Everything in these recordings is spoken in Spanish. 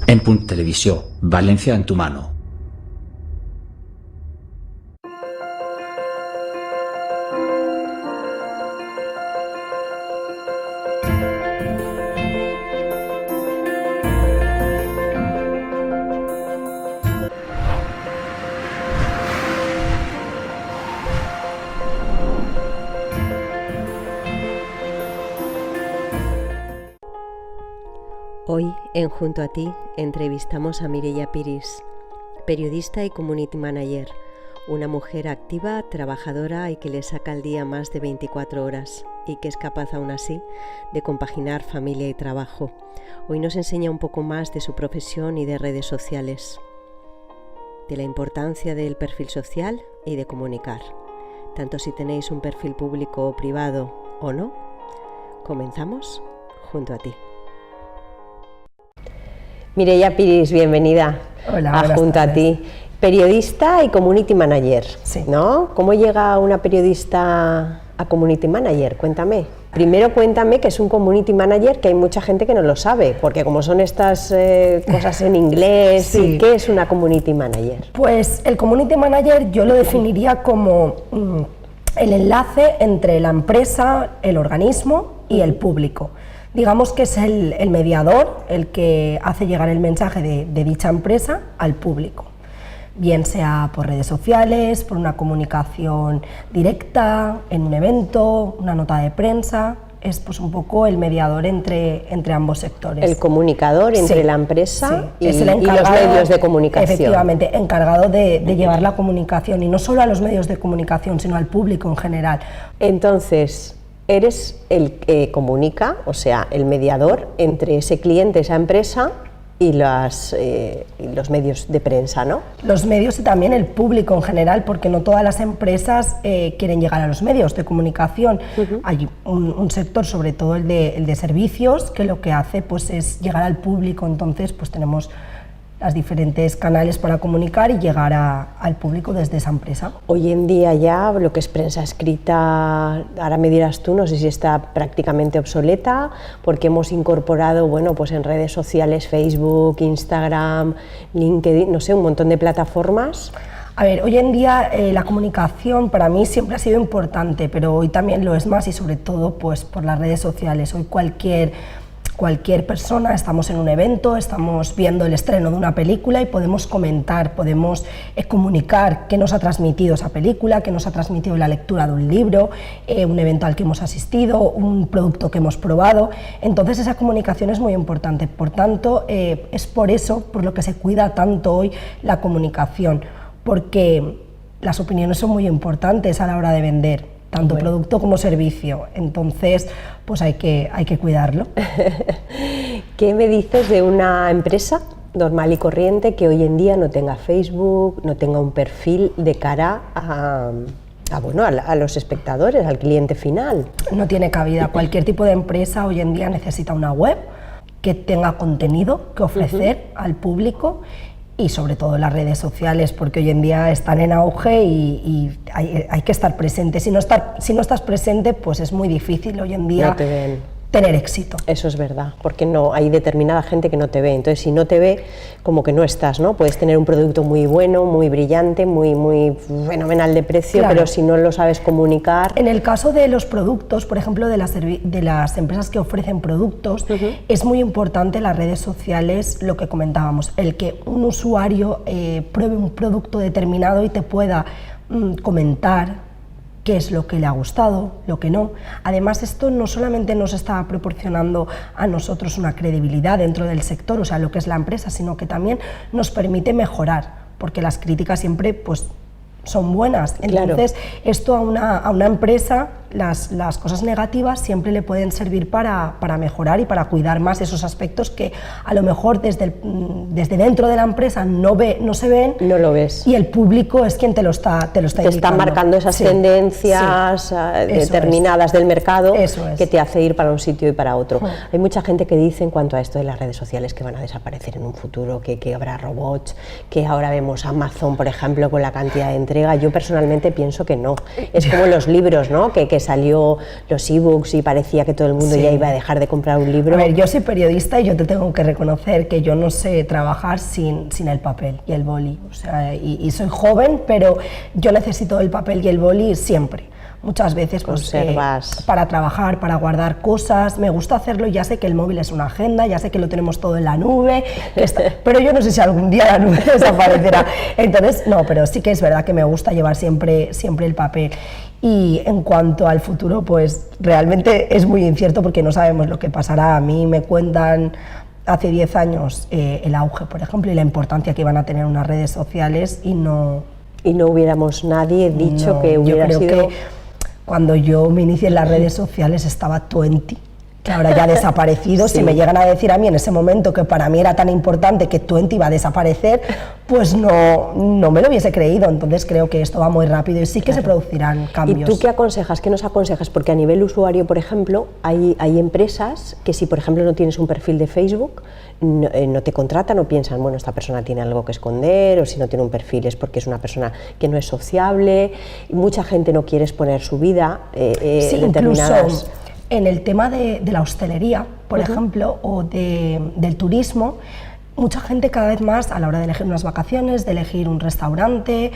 En Punt Televisió, València en tu mano. Hoy, en Junto a Ti, entrevistamos a Mireia Piris, periodista y community manager, una mujer activa, trabajadora y que le saca al día más de 24 horas y que es capaz aún así de compaginar familia y trabajo. Hoy nos enseña un poco más de su profesión y de redes sociales, de la importancia del perfil social y de comunicar, tanto si tenéis un perfil público o privado o no. Comenzamos Junto a Ti. Mireia Piris, bienvenida. Hola, a Junto a Ti. Periodista y community manager, sí. ¿no? ¿Cómo llega una periodista a community manager? Cuéntame. Primero cuéntame qué es un community manager, que hay mucha gente que no lo sabe, porque como son estas cosas en inglés, sí. ¿Qué es una community manager? Pues el community manager yo lo definiría como el enlace entre la empresa, el organismo y el público. Digamos que es el mediador, el que hace llegar el mensaje de dicha empresa al público, bien sea por redes sociales, por una comunicación directa, en un evento, una nota de prensa. Es pues un poco el mediador entre ambos sectores. El comunicador entre sí, la empresa sí. y los medios de comunicación. Efectivamente, encargado de llevar la comunicación, y no solo a los medios de comunicación, sino al público en general. Entonces, eres el que comunica, o sea, el mediador entre ese cliente, esa empresa y los medios de prensa, ¿no? Los medios y también el público en general, porque no todas las empresas quieren llegar a los medios de comunicación. Hay un sector, sobre todo el de servicios, que lo que hace pues, es llegar al público. Entonces pues tenemos las diferentes canales para comunicar y llegar al público desde esa empresa. Hoy en día ya lo que es prensa escrita, ahora me dirás tú, no sé si está prácticamente obsoleta, porque hemos incorporado, bueno, pues en redes sociales, Facebook, Instagram, LinkedIn, no sé, un montón de plataformas. A ver, hoy en día la comunicación para mí siempre ha sido importante, pero hoy también lo es más, y sobre todo pues por las redes sociales. Hoy cualquier persona, estamos en un evento, estamos viendo el estreno de una película y podemos comentar, podemos comunicar qué nos ha transmitido esa película, qué nos ha transmitido la lectura de un libro, un evento al que hemos asistido, un producto que hemos probado. Entonces esa comunicación es muy importante. Por tanto, es por eso por lo que se cuida tanto hoy la comunicación, porque las opiniones son muy importantes a la hora de vender, tanto producto como servicio. Entonces pues hay que cuidarlo. ¿Qué me dices de una empresa normal y corriente que hoy en día no tenga Facebook, no tenga un perfil de cara a los espectadores, al cliente final? No tiene cabida. Cualquier tipo de empresa hoy en día necesita una web que tenga contenido que ofrecer al público, y sobre todo las redes sociales, porque hoy en día están en auge y hay que estar presente. Si no estás presente, pues es muy difícil hoy en día tener éxito. Eso es verdad, porque no hay determinada gente que no te ve. Entonces, si no te ve, como que no estás, ¿no? Puedes tener un producto muy bueno, muy brillante, muy fenomenal de precio, claro, pero si no lo sabes comunicar... En el caso de los productos, por ejemplo, de las empresas que ofrecen productos, es muy importante las redes sociales, lo que comentábamos, el que un usuario pruebe un producto determinado y te pueda comentar qué es lo que le ha gustado, lo que no. Además, esto no solamente nos está proporcionando a nosotros una credibilidad dentro del sector, o sea, lo que es la empresa, sino que también nos permite mejorar, porque las críticas siempre pues, son buenas. Entonces, claro, esto a una empresa, las cosas negativas siempre le pueden servir para mejorar y para cuidar más esos aspectos que a lo mejor desde dentro de la empresa no se ven. No lo ves. Y el público es quien te lo está indicando. Te está marcando esas tendencias determinadas del mercado que te hace ir para un sitio y para otro. Hay mucha gente que dice en cuanto a esto de las redes sociales que van a desaparecer en un futuro, que habrá robots, que ahora vemos Amazon, por ejemplo, con la cantidad de entrega. Yo personalmente pienso que no. Es como los libros, ¿no? Que salió los ebooks y parecía que todo el mundo ya iba a dejar de comprar un libro. A ver, yo soy periodista y yo te tengo que reconocer que yo no sé trabajar sin el papel y el boli. O sea, y soy joven, pero yo necesito el papel y el boli siempre. Muchas veces pues, para trabajar, para guardar cosas, me gusta hacerlo, ya sé que el móvil es una agenda, ya sé que lo tenemos todo en la nube, pero yo no sé si algún día la nube desaparecerá. Entonces, no, pero sí que es verdad que me gusta llevar siempre el papel. Y en cuanto al futuro, pues realmente es muy incierto porque no sabemos lo que pasará. A mí me cuentan hace 10 años el auge, por ejemplo, y la importancia que iban a tener unas redes sociales y no hubiéramos nadie dicho que hubiera yo creo sido... Que cuando yo me inicié en las redes sociales estaba Twenty, que ahora ya ha desaparecido. Si me llegan a decir a mí en ese momento que para mí era tan importante que Twenty iba a desaparecer, pues no me lo hubiese creído. Entonces creo que esto va muy rápido y sí que se producirán cambios. ¿Y tú qué aconsejas? ¿Qué nos aconsejas? Porque a nivel usuario, por ejemplo, hay empresas que si por ejemplo no tienes un perfil de Facebook, no te contratan o piensan, bueno, esta persona tiene algo que esconder, o si no tiene un perfil es porque es una persona que no es sociable. Mucha gente no quiere exponer su vida, sí, determinadas... Incluso en el tema de la hostelería, por ejemplo, o del turismo, mucha gente cada vez más a la hora de elegir unas vacaciones, de elegir un restaurante,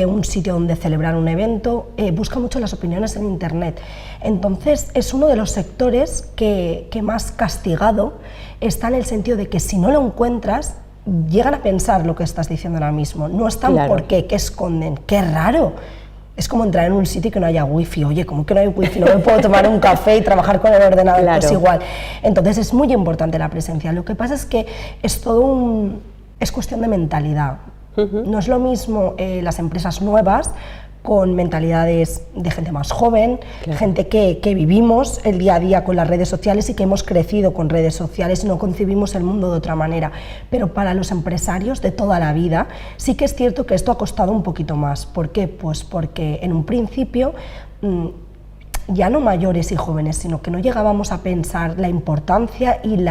un sitio donde celebrar un evento, busca mucho las opiniones en Internet. Entonces es uno de los sectores que más castigado está, en el sentido de que si no lo encuentras, llegan a pensar lo que estás diciendo ahora mismo. No están por qué esconden. ¡Qué raro! Es como entrar en un sitio y que no haya wifi. Oye, ¿cómo que no hay wifi? No me puedo tomar un café y trabajar con el ordenador. Pues igual. Entonces es muy importante la presencia. Lo que pasa es que es es cuestión de mentalidad. No es lo mismo las empresas nuevas con mentalidades de gente más joven, gente que vivimos el día a día con las redes sociales y que hemos crecido con redes sociales y no concebimos el mundo de otra manera. Pero para los empresarios de toda la vida sí que es cierto que esto ha costado un poquito más. ¿Por qué? Pues porque en un principio ya no mayores y jóvenes, sino que no llegábamos a pensar la importancia y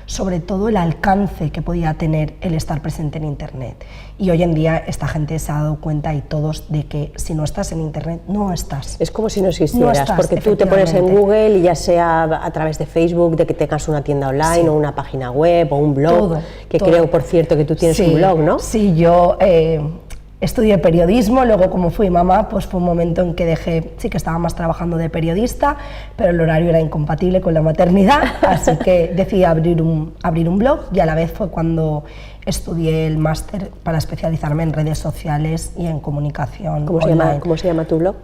sobre todo el alcance que podía tener el estar presente en Internet. Y hoy en día esta gente se ha dado cuenta, y todos, de que si no estás en Internet, no estás. Es como si no existieras, porque tú te pones en Google y ya sea a través de Facebook, de que tengas una tienda online o una página web o un blog, creo, por cierto, que tú tienes un blog, ¿no? Sí, yo... estudié periodismo, luego como fui mamá, pues fue un momento en que dejé, sí que estaba más trabajando de periodista, pero el horario era incompatible con la maternidad, así que decidí abrir un blog, y a la vez fue cuando estudié el máster para especializarme en redes sociales y en comunicación online. ¿Cómo se llama tu blog?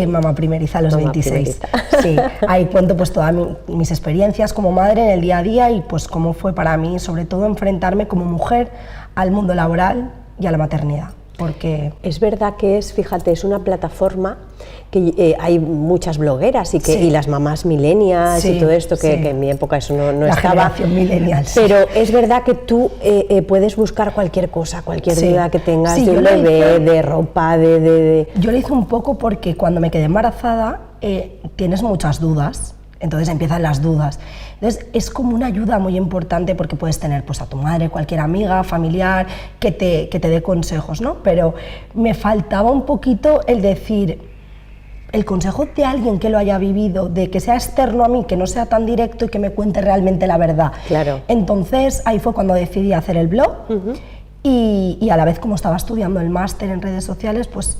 Mamá Primeriza a los 26. Sí, ahí cuento pues todas mis experiencias como madre en el día a día y pues cómo fue para mí, sobre todo, enfrentarme como mujer al mundo laboral y a la maternidad. Porque es verdad que fíjate, es una plataforma que hay muchas blogueras y las mamás millennials y todo esto, que en mi época eso no la estaba. Generación millennial, pero es verdad que tú puedes buscar cualquier cosa, cualquier duda que tengas de un bebé, de ropa, Yo lo hice un poco porque cuando me quedé embarazada tienes muchas dudas. Entonces empiezan las dudas. Entonces es como una ayuda muy importante, porque puedes tener pues a tu madre, cualquier amiga, familiar, que te dé consejos, ¿no? Pero me faltaba un poquito el decir, el consejo de alguien que lo haya vivido, de que sea externo a mí, que no sea tan directo y que me cuente realmente la verdad. Claro. Entonces ahí fue cuando decidí hacer el blog. Y a la vez, como estaba estudiando el máster en redes sociales, pues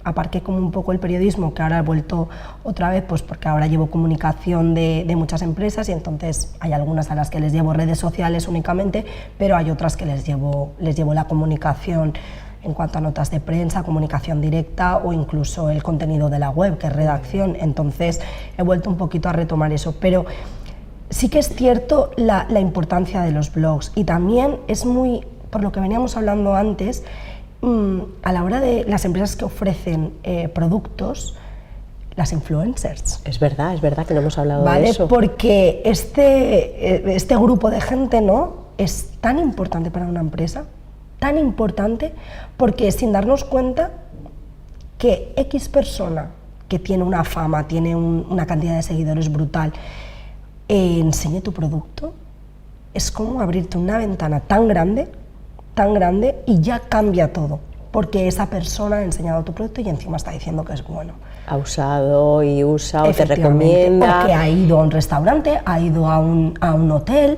aparqué como un poco el periodismo, que ahora he vuelto otra vez, pues porque ahora llevo comunicación de muchas empresas, y entonces hay algunas a las que les llevo redes sociales únicamente, pero hay otras que les llevo la comunicación en cuanto a notas de prensa, comunicación directa o incluso el contenido de la web, que es redacción. Entonces he vuelto un poquito a retomar eso, pero sí que es cierto la importancia de los blogs, y también es muy... por lo que veníamos hablando antes, a la hora de las empresas que ofrecen productos, las influencers. Es verdad que no hemos hablado de eso. Porque este grupo de gente, ¿no?, es tan importante para una empresa, tan importante, porque sin darnos cuenta que X persona que tiene una fama, tiene una cantidad de seguidores brutal, enseñe tu producto, es como abrirte una ventana tan grande y ya cambia todo. porque esa persona ha enseñado tu producto y encima está diciendo que es bueno. Ha usado y usa o te recomienda. Porque ha ido a un restaurante, ha ido a un hotel,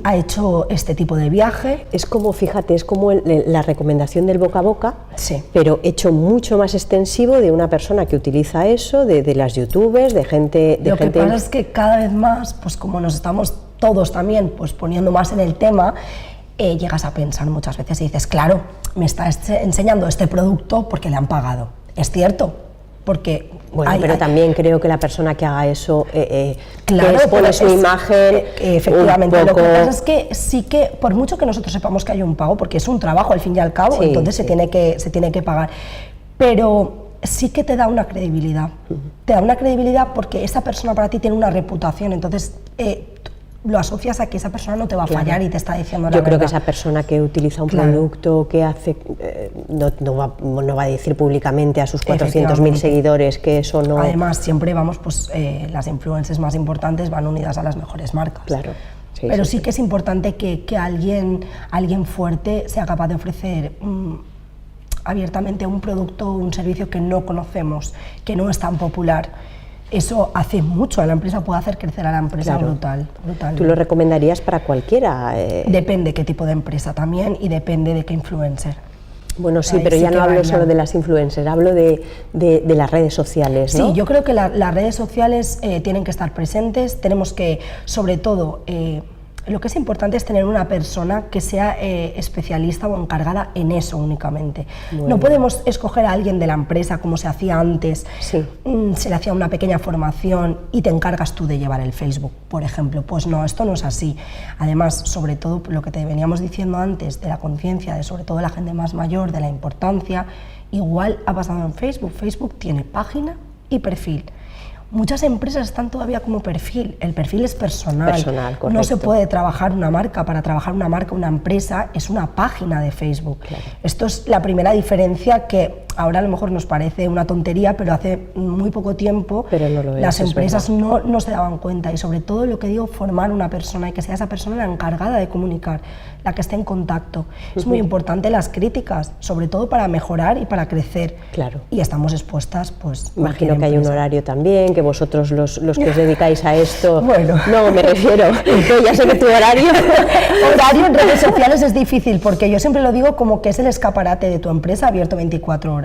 ha hecho este tipo de viaje. Es como, fíjate, es como la recomendación del boca a boca, sí, pero hecho mucho más extensivo de una persona que utiliza eso, de las youtubers, de gente... Lo que pasa es que cada vez más, pues como nos estamos todos también pues poniendo más en el tema, llegas a pensar muchas veces y dices, claro, me está enseñando este producto porque le han pagado. Es cierto, porque... Bueno, pero también creo que la persona que haga eso, claro, que expone su imagen... Efectivamente, lo que pasa es que sí que, por mucho que nosotros sepamos que hay un pago, porque es un trabajo al fin y al cabo, sí, entonces sí, se tiene que pagar, pero sí que te da una credibilidad. Te da una credibilidad porque esa persona para ti tiene una reputación, entonces... lo asocias a que esa persona no te va a fallar, claro, y te está diciendo la verdad. Yo creo que esa persona que utiliza un, claro, producto, que hace, no va a decir públicamente a sus 400.000 seguidores que eso no... Además, siempre vamos, pues las influencers más importantes van unidas a las mejores marcas. Claro. Sí, pero sí que es importante que alguien fuerte sea capaz de ofrecer abiertamente un producto o un servicio que no conocemos, que no es tan popular. Eso hace mucho a la empresa, puede hacer crecer a la empresa, claro, brutal. ¿Tú lo recomendarías para cualquiera? Depende qué tipo de empresa también y depende de qué influencer. Bueno, sí, pero ya no hablo solo de las influencers, hablo de las redes sociales, ¿no? Sí, yo creo que las redes sociales tienen que estar presentes, tenemos que, sobre todo, lo que es importante es tener una persona que sea especialista o encargada en eso únicamente. Bueno. No podemos escoger a alguien de la empresa como se hacía antes, sí, se le hacía una pequeña formación y te encargas tú de llevar el Facebook, por ejemplo. Pues no, esto no es así. Además, sobre todo lo que te veníamos diciendo antes de la conciencia, de sobre todo la gente más mayor, de la importancia, igual ha pasado en Facebook. Facebook tiene página y perfil. Muchas empresas están todavía como perfil, el perfil es personal, correcto. No se puede trabajar una marca, para trabajar una marca, una empresa, es una página de Facebook. Claro. Esto es la primera diferencia que ahora a lo mejor nos parece una tontería, pero hace muy poco tiempo las empresas no se daban cuenta y sobre todo lo que digo, formar una persona y que sea esa persona la encargada de comunicar, la que esté en contacto. Es muy importante las críticas, sobre todo para mejorar y para crecer. Claro. Y estamos expuestas, pues... Imagino que hay un horario también, que vosotros los que os dedicáis a esto... Bueno... No, me refiero, ya sé que tu horario... Horario en redes sociales es difícil, porque yo siempre lo digo como que es el escaparate de tu empresa abierto 24 horas.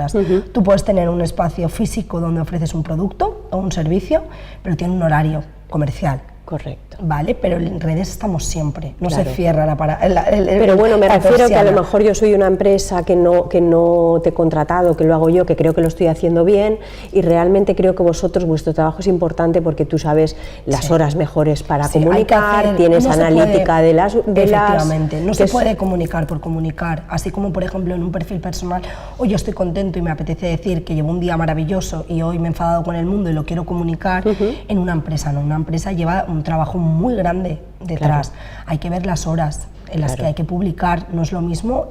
Tú puedes tener un espacio físico donde ofreces un producto o un servicio, pero tiene un horario comercial. Correcto. Vale, pero en redes estamos siempre, no claro. se cierra Pero bueno, me refiero que a lo mejor yo soy una empresa que no te he contratado, que lo hago yo, que creo que lo estoy haciendo bien y realmente creo que vuestro trabajo es importante porque tú sabes las sí. horas mejores para sí, comunicar, tienes analítica de las... Efectivamente, no se puede comunicar por comunicar, así como por ejemplo en un perfil personal, hoy yo estoy contento y me apetece decir que llevo un día maravilloso y hoy me he enfadado con el mundo y lo quiero comunicar, en una empresa no, una empresa lleva un trabajo muy grande detrás, claro. Hay que ver las horas en las que hay que publicar, no es lo mismo,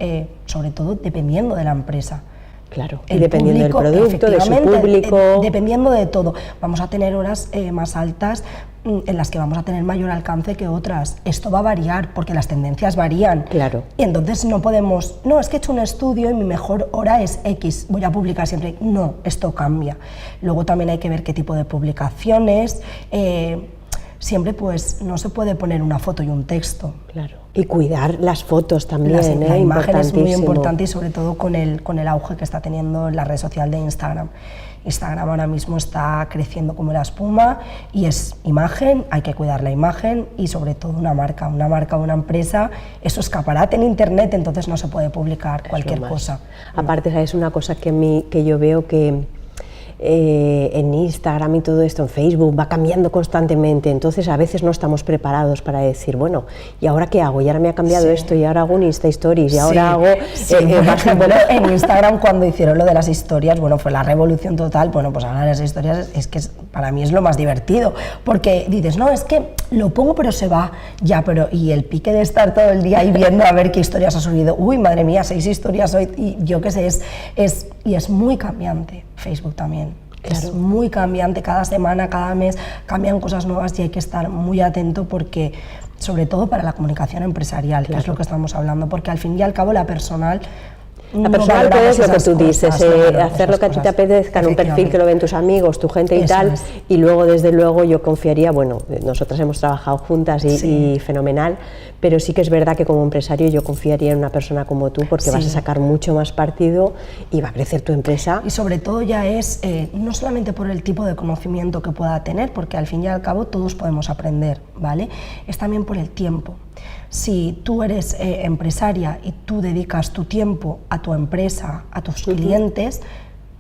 sobre todo dependiendo de la empresa. Claro, y dependiendo del producto, de su público... dependiendo de todo, vamos a tener horas más altas en las que vamos a tener mayor alcance que otras. Esto va a variar porque las tendencias varían. Claro. Y entonces no podemos, no, es que he hecho un estudio y mi mejor hora es X, voy a publicar siempre. No, esto cambia. Luego también hay que ver qué tipo de publicaciones... siempre pues no se puede poner una foto y un texto. Claro. Y cuidar las fotos también, la imagen es muy importante y sobre todo con el auge que está teniendo la red social de Instagram. Instagram ahora mismo está creciendo como la espuma y es imagen, hay que cuidar la imagen y sobre todo una marca, una empresa, eso es escaparate en internet, entonces no se puede publicar cualquier cosa. Aparte, es una cosa que yo veo que en Instagram y todo esto, en Facebook, va cambiando constantemente, entonces a veces no estamos preparados para decir, bueno, ¿y ahora qué hago? Y ahora me ha cambiado sí. esto, y ahora hago un Insta Stories, y ahora hago... por ejemplo, en Instagram cuando hicieron lo de las historias, bueno, fue la revolución total, bueno, pues ahora las historias es que para mí es lo más divertido, porque dices, no, es que lo pongo pero se va, ya, pero y el pique de estar todo el día ahí viendo a ver qué historias ha subido, uy, madre mía, 6 historias hoy, y yo qué sé, es muy cambiante, Facebook también. Claro. Es muy cambiante, cada semana, cada mes cambian cosas nuevas y hay que estar muy atento porque, sobre todo para la comunicación empresarial, claro. que es lo que estamos hablando, porque al fin y al cabo la personal La personal es lo que tú dices, claro, hacer lo que a ti te apetezca, en un perfil que lo ven tus amigos, tu gente y Eso tal, es. y luego desde luego yo confiaría, bueno, nosotras hemos trabajado juntas y fenomenal, pero sí que es verdad que como empresario yo confiaría en una persona como tú porque vas a sacar mucho más partido y va a crecer tu empresa. Y sobre todo ya es, no solamente por el tipo de conocimiento que pueda tener, porque al fin y al cabo todos podemos aprender, ¿vale? Es también por el tiempo. Si tú eres empresaria y tú dedicas tu tiempo a tu empresa, a tus clientes,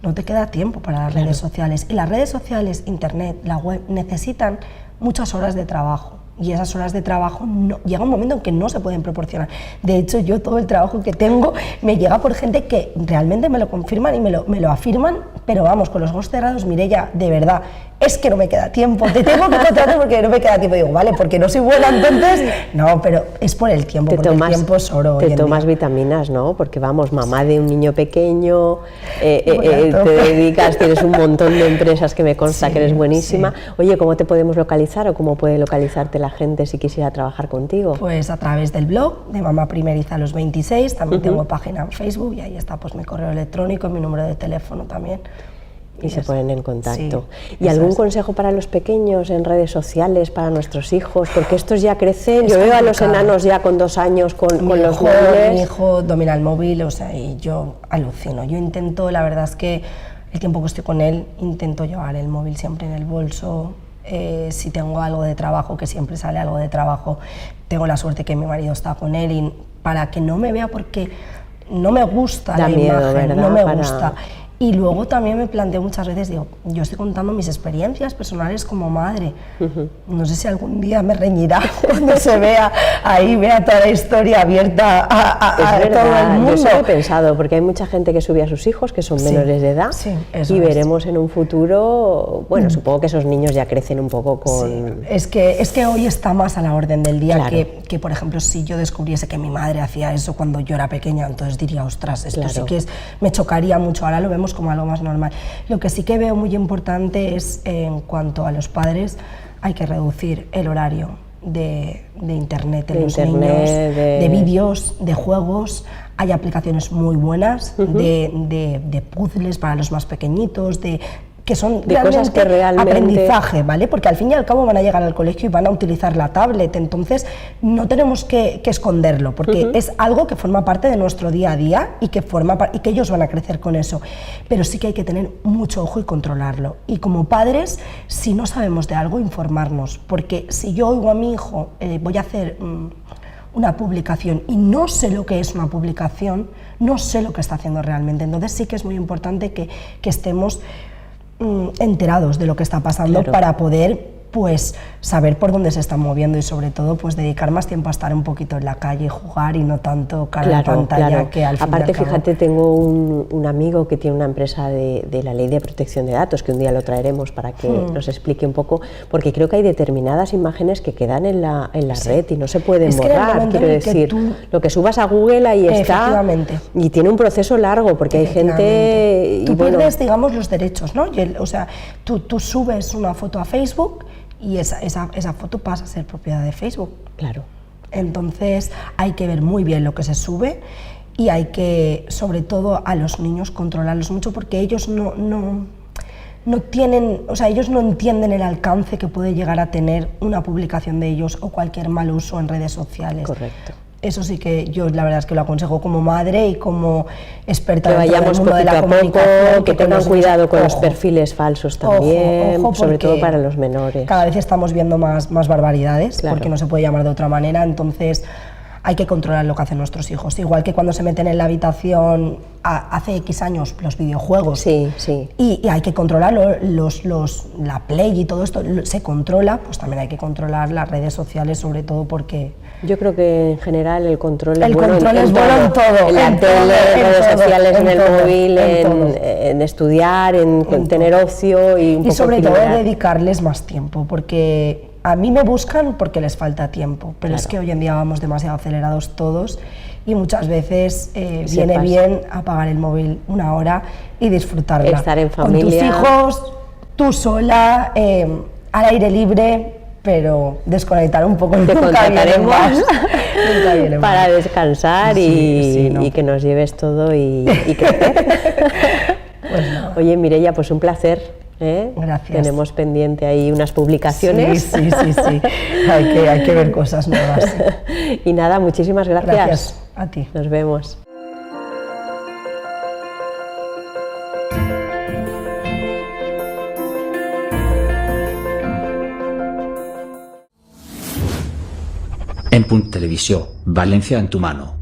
no te queda tiempo para las redes sociales. Y las redes sociales, internet, la web, necesitan muchas horas de trabajo. Y esas horas de trabajo llega un momento en que no se pueden proporcionar. De hecho, yo todo el trabajo que tengo me llega por gente que realmente me lo confirman y me lo afirman, pero vamos, con los ojos cerrados, Mireia, de verdad, es que no me queda tiempo, te tengo que contratar porque no me queda tiempo. Digo, vale, porque no soy buena entonces, no, pero es por el tiempo, porque el tiempo es oro. Te tomas vitaminas, ¿no? Porque vamos, mamá de un niño pequeño, te dedicas, tienes un montón de empresas que me consta que eres buenísima. Oye, ¿cómo te podemos localizar o cómo puede localizarte la gente si quisiera trabajar contigo? Pues a través del blog de Mamá Primeriza a los 26, también tengo página en Facebook y ahí está pues mi correo electrónico, mi número de teléfono también. Y se ponen en contacto. ¿Y algún consejo para los pequeños en redes sociales, para nuestros hijos? Porque estos ya crecen, yo veo a los enanos ya con 2 años con los móviles. Mi hijo domina el móvil, o sea, y yo alucino. Yo intento, la verdad es que el tiempo que estoy con él, intento llevar el móvil siempre en el bolso. Si tengo algo de trabajo, que siempre sale algo de trabajo, tengo la suerte que mi marido está con él y para que no me vea, porque no me gusta la imagen, ¿verdad? No me gusta. Y luego también me planteo muchas veces, digo, yo estoy contando mis experiencias personales como madre. No sé si algún día me reñirá cuando se vea ahí, vea toda la historia abierta a todo el mundo. Yo eso he pensado, porque hay mucha gente que sube a sus hijos que son menores de edad y veremos en un futuro, bueno, supongo que esos niños ya crecen un poco con... Es que hoy está más a la orden del día que, por ejemplo, si yo descubriese que mi madre hacía eso cuando yo era pequeña, entonces diría, ostras, esto sí que me chocaría mucho. Ahora lo vemos como algo más normal. Lo que sí que veo muy importante es, en cuanto a los padres, hay que reducir el horario de internet en los niños, de vídeos, de juegos. Hay aplicaciones muy buenas de puzzles para los más pequeñitos, que son de cosas que realmente aprendizaje, ¿vale? Porque al fin y al cabo van a llegar al colegio y van a utilizar la tablet, entonces no tenemos que esconderlo, porque es algo que forma parte de nuestro día a día y que ellos van a crecer con eso, pero sí que hay que tener mucho ojo y controlarlo. Y como padres, si no sabemos de algo, informarnos, porque si yo oigo a mi hijo, voy a hacer una publicación y no sé lo que es una publicación, no sé lo que está haciendo realmente, entonces sí que es muy importante que estemos enterados de lo que está pasando para poder pues saber por dónde se están moviendo y sobre todo pues dedicar más tiempo a estar un poquito en la calle, jugar y no tanto cara a pantalla que al fin Aparte, y al cabo... fíjate, tengo un amigo que tiene una empresa de la ley de protección de datos, que un día lo traeremos para que nos explique un poco, porque creo que hay determinadas imágenes que quedan en la red y no se pueden borrar, quiero decir, lo que subas a Google ahí está y tiene un proceso largo porque hay gente... Tú pierdes, digamos, los derechos, ¿no? O sea, tú subes una foto a Facebook y esa foto pasa a ser propiedad de Facebook. Claro. Entonces hay que ver muy bien lo que se sube y hay que, sobre todo a los niños, controlarlos mucho porque ellos no tienen, o sea, ellos no entienden el alcance que puede llegar a tener una publicación de ellos o cualquier mal uso en redes sociales. Correcto. Eso sí que yo la verdad es que lo aconsejo como madre y como experta que vayamos poquito de la comunicación, que tengan cuidado con los perfiles falsos también, sobre todo para los menores. Cada vez estamos viendo más barbaridades, porque no se puede llamar de otra manera, entonces hay que controlar lo que hacen nuestros hijos. Igual que cuando se meten en la habitación hace X años los videojuegos, y hay que controlarlo, la Play y todo esto se controla, pues también hay que controlar las redes sociales, sobre todo porque... Yo creo que en general el control es bueno en todo. En la tele, en redes sociales, en el móvil, en estudiar, en tener ocio y sobre todo dedicarles más tiempo, porque a mí me buscan porque les falta tiempo, pero es que hoy en día vamos demasiado acelerados todos y muchas veces viene bien apagar el móvil una hora y disfrutarla. Estar en familia. Con tus hijos, tú sola, al aire libre, pero desconectar un poco. Te contrataremos Nunca viene mal. Para descansar y que nos lleves todo y crecer. Pues nada. Oye, Mireia, pues un placer. Gracias. Tenemos pendiente ahí unas publicaciones. Sí. Hay que ver cosas nuevas. Y nada, muchísimas gracias. Gracias a ti. Nos vemos. En Punt Televisió, València en tu mano.